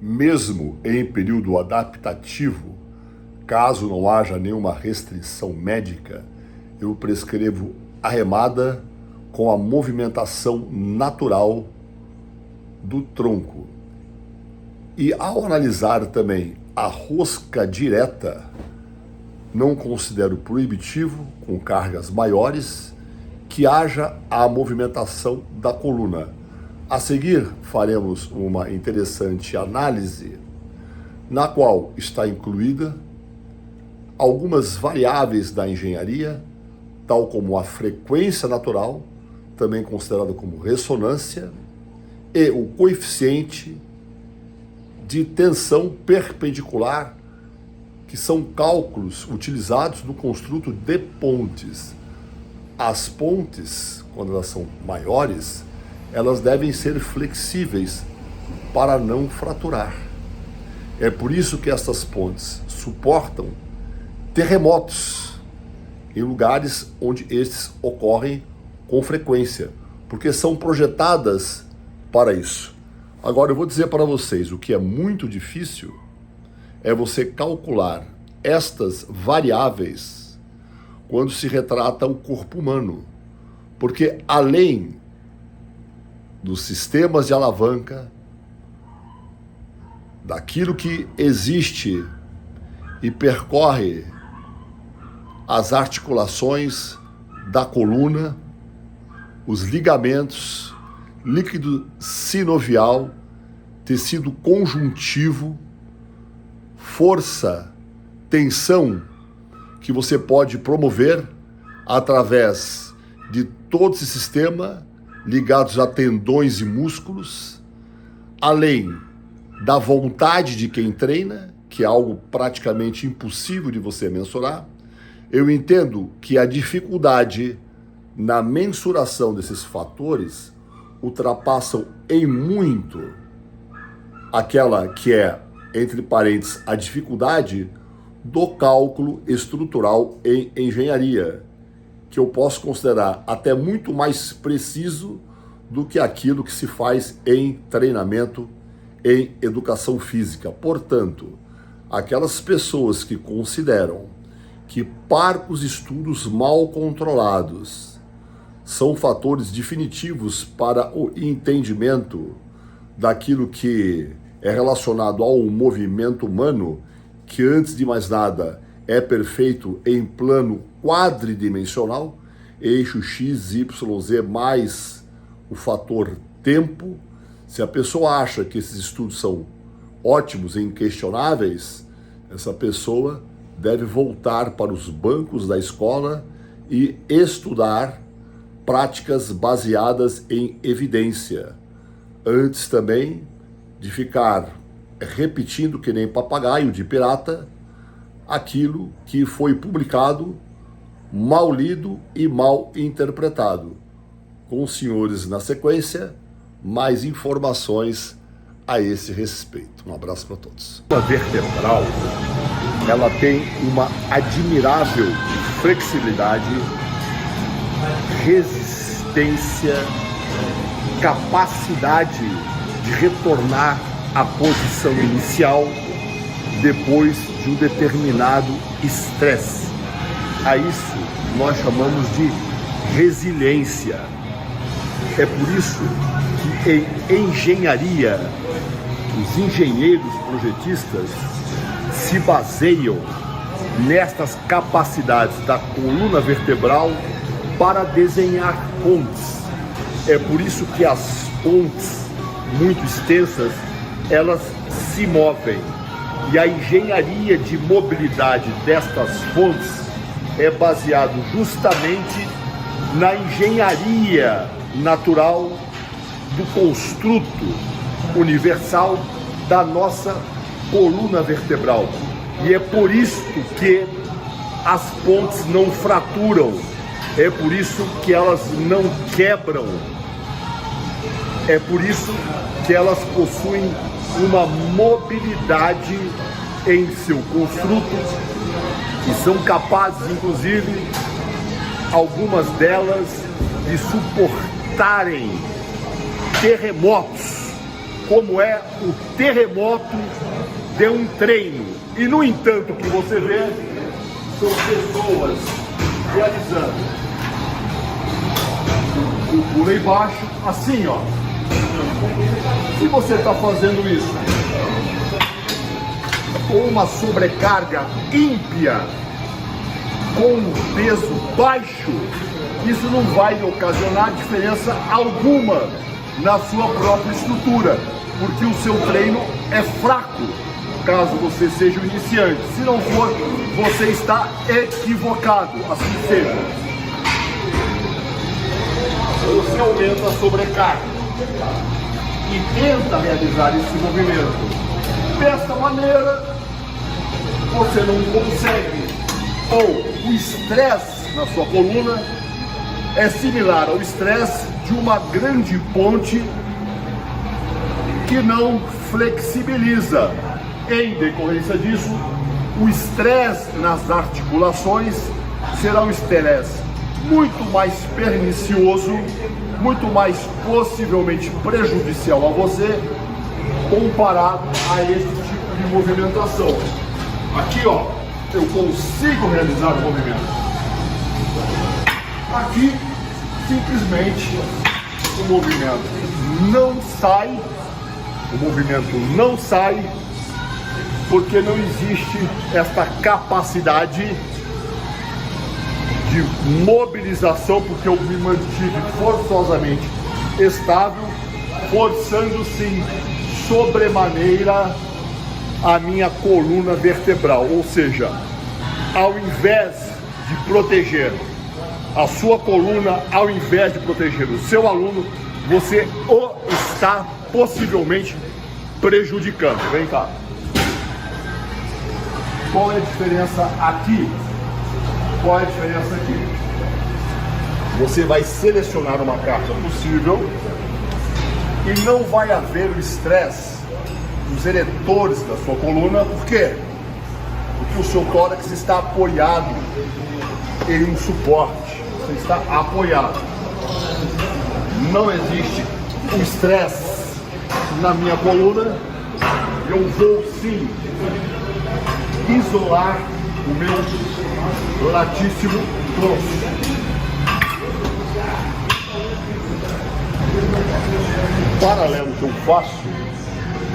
mesmo em período adaptativo, caso não haja nenhuma restrição médica, eu prescrevo a remada com a movimentação natural do tronco. E ao analisar também a rosca direta, não considero proibitivo, com cargas maiores, que haja a movimentação da coluna. A seguir, faremos uma interessante análise, na qual está incluída algumas variáveis da engenharia, tal como a frequência natural, também considerada como ressonância, e o coeficiente de tensão perpendicular, que são cálculos utilizados no construto de pontes. As pontes, quando elas são maiores, elas devem ser flexíveis para não fraturar. É por isso que essas pontes suportam terremotos em lugares onde estes ocorrem com frequência, porque são projetadas para isso. Agora eu vou dizer para vocês, o que é muito difícil é você calcular estas variáveis quando se retrata o corpo humano, porque além dos sistemas de alavanca, daquilo que existe e percorre as articulações da coluna, os ligamentos, líquido sinovial, tecido conjuntivo, força, tensão que você pode promover através de todo esse sistema ligados a tendões e músculos, além da vontade de quem treina, que é algo praticamente impossível de você mensurar. Eu entendo que a dificuldade na mensuração desses fatores ultrapassam em muito aquela que é, entre parênteses, a dificuldade do cálculo estrutural em engenharia, que eu posso considerar até muito mais preciso do que aquilo que se faz em treinamento, em educação física. Portanto, aquelas pessoas que consideram que parcos estudos mal controlados são fatores definitivos para o entendimento daquilo que é relacionado ao movimento humano, que antes de mais nada é perfeito em plano quadridimensional, eixo X, Y, Z mais o fator tempo. Se a pessoa acha que esses estudos são ótimos e inquestionáveis, essa pessoa deve voltar para os bancos da escola e estudar práticas baseadas em evidência, antes também de ficar repetindo que nem papagaio de pirata aquilo que foi publicado, mal lido e mal interpretado. Com os senhores na sequência, mais informações a esse respeito. Um abraço para todos. A vertebral, ela tem uma admirável flexibilidade, resistência, capacidade de retornar à posição inicial depois de um determinado estresse. A isso nós chamamos de resiliência. É por isso que em engenharia, os engenheiros projetistas se baseiam nestas capacidades da coluna vertebral para desenhar pontes. É por isso que as pontes muito extensas, elas se movem. E a engenharia de mobilidade destas pontes é baseado justamente na engenharia natural do construto universal da nossa coluna vertebral. E é por isso que as pontes não fraturam, é por isso que elas não quebram, é por isso que elas possuem uma mobilidade em seu construto e são capazes, inclusive, algumas delas, de suportarem terremotos como é o terremoto de um treino. E, no entanto, o que você vê são pessoas realizando o pulo embaixo, assim, ó. Se você está fazendo isso com uma sobrecarga ímpia, com um peso baixo, isso não vai ocasionar diferença alguma na sua própria estrutura, porque o seu treino é fraco, caso você seja um iniciante. Se não for, você está equivocado, assim seja. Você aumenta a sobrecarga e tenta realizar esse movimento. Desta maneira, você não consegue, ou o estresse na sua coluna é similar ao estresse de uma grande ponte que não flexibiliza. Em decorrência disso, o estresse nas articulações será um estresse muito mais pernicioso, muito mais possivelmente prejudicial a você, comparado a esse tipo de movimentação. Aqui, ó, eu consigo realizar o movimento. Aqui, simplesmente, o movimento não sai, porque não existe esta capacidade de mobilização, porque eu me mantive forçosamente estável, forçando sim sobremaneira a minha coluna vertebral. Ou seja, ao invés de proteger a sua coluna, ao invés de proteger o seu aluno, você o está possivelmente prejudicando. Vem cá. Qual é a diferença aqui? Qual é a diferença aqui? Você vai selecionar uma carga possível e não vai haver o estresse nos eretores da sua coluna. Por quê? Porque o seu tórax está apoiado em um suporte. Você está apoiado. Não existe o estresse na minha coluna. Eu vou sim isolar o meu latíssimo tronco. O paralelo que eu faço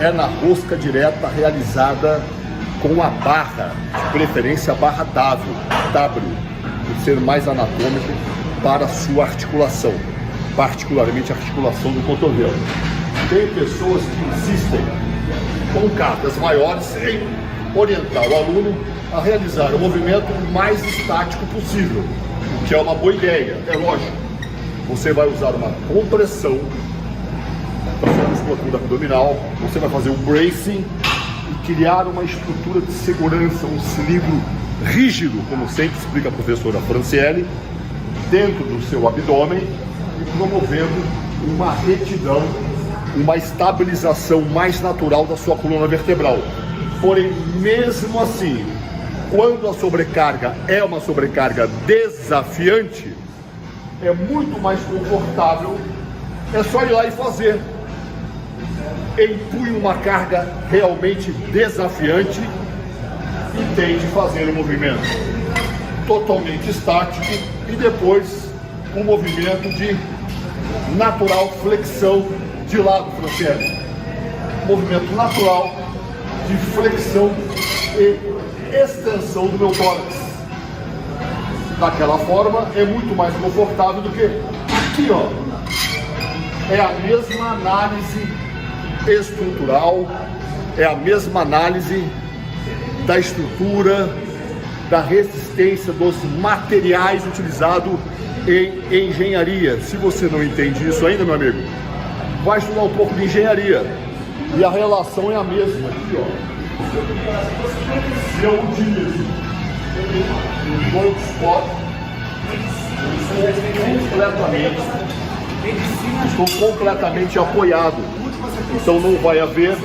é na rosca direta realizada com a barra, de preferência a barra W, por ser mais anatômico para a sua articulação, particularmente a articulação do cotovelo. Tem pessoas que insistem com cargas maiores em orientar o aluno a realizar o movimento mais estático possível, o que é uma boa ideia, é lógico. Você vai usar uma compressão da sua musculatura abdominal, você vai fazer um bracing e criar uma estrutura de segurança, um cilindro rígido, como sempre explica a professora Franciele, dentro do seu abdômen e promovendo uma retidão, uma estabilização mais natural da sua coluna vertebral. Porém, mesmo assim, quando a sobrecarga é uma sobrecarga desafiante, é muito mais confortável, é só ir lá e fazer. Empunhe uma carga realmente desafiante e tente fazer o movimento totalmente estático e depois um movimento de natural flexão de lado, Franciele. Movimento natural de flexão e extensão do meu tórax. Daquela forma é muito mais confortável do que aqui, ó. É a mesma análise estrutural, é a mesma análise da estrutura, da resistência dos materiais utilizados em engenharia. Se você não entende isso ainda, meu amigo, vai estudar um pouco de engenharia e a relação é a mesma aqui, ó. Se eu utilizo um gold spot, estou completamente apoiado, então não vai haver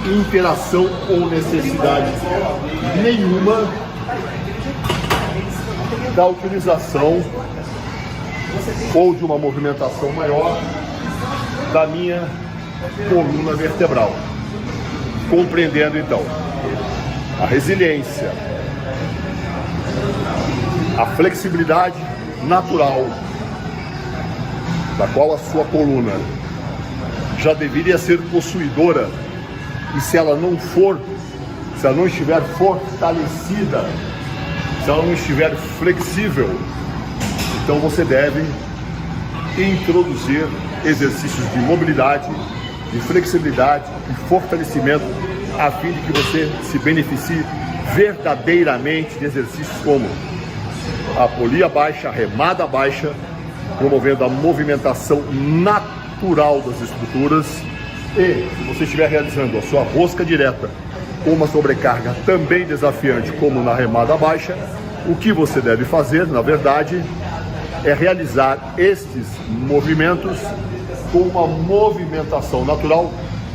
interação ou necessidade nenhuma da utilização ou de uma movimentação maior da minha coluna vertebral. Compreendendo então a resiliência, a flexibilidade natural, da qual a sua coluna já deveria ser possuidora, e se ela não estiver fortalecida, se ela não estiver flexível, então você deve introduzir exercícios de mobilidade, de flexibilidade e fortalecimento, a fim de que você se beneficie verdadeiramente de exercícios como a polia baixa, a remada baixa, promovendo a movimentação natural das estruturas. E se você estiver realizando a sua rosca direta com uma sobrecarga também desafiante, como na remada baixa, o que você deve fazer, na verdade, é realizar estes movimentos com uma movimentação natural,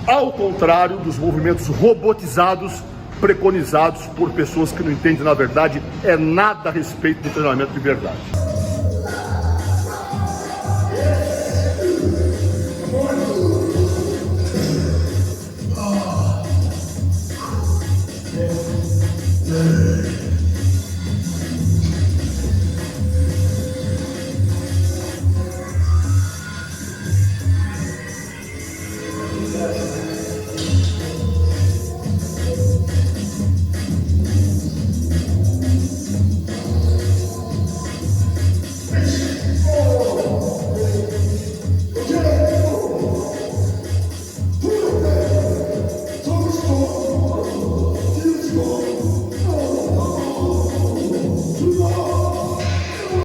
ao contrário dos movimentos robotizados preconizados por pessoas que não entendem, na verdade, nada a respeito do treinamento de verdade.